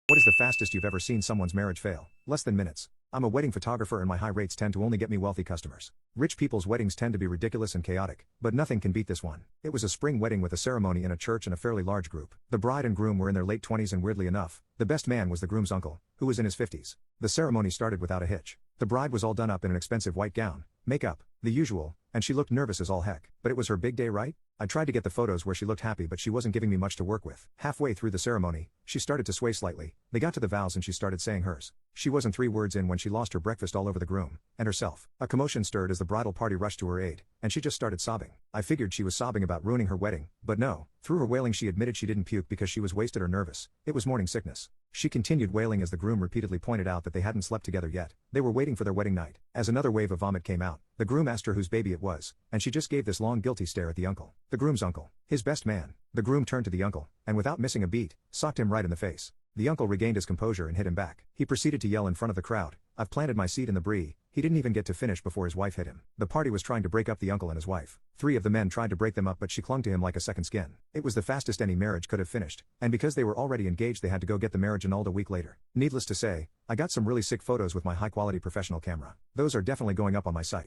What is the fastest you've ever seen someone's marriage fail? Less than minutes. I'm a wedding photographer and my high rates tend to only get me wealthy customers. Rich people's weddings tend to be ridiculous and chaotic, but nothing can beat this one. It was a spring wedding with a ceremony in a church and a fairly large group. The bride and groom were in their late 20s and weirdly enough, the best man was the groom's uncle, who was in his 50s. The ceremony started without a hitch. The bride was all done up in an expensive white gown, makeup, the usual, and she looked nervous as all heck. But it was her big day, right? I tried to get the photos where she looked happy, but she wasn't giving me much to work with. Halfway through the ceremony, she started to sway slightly. They got to the vows and she started saying hers. She wasn't 3 words in when she lost her breakfast all over the groom and herself. A commotion stirred as the bridal party rushed to her aid, and she just started sobbing. I figured she was sobbing about ruining her wedding, but no. Through her wailing she admitted she didn't puke because she was wasted or nervous. It was morning sickness. She continued wailing as the groom repeatedly pointed out that they hadn't slept together yet. They were waiting for their wedding night. As another wave of vomit came out, the groom asked her whose baby it was, and she just gave this long guilty stare at the uncle. The groom's uncle. His best man. The groom turned to the uncle, and without missing a beat, socked him right in the face. The uncle regained his composure and hit him back. He proceeded to yell in front of the crowd, "I've planted my seed in the brie." He didn't even get to finish before his wife hit him. The party was trying to break up the uncle and his wife. 3 of the men tried to break them up, but she clung to him like a second skin. It was the fastest any marriage could have finished, and because they were already engaged they had to go get the marriage annulled a week later. Needless to say, I got some really sick photos with my high-quality professional camera. Those are definitely going up on my site.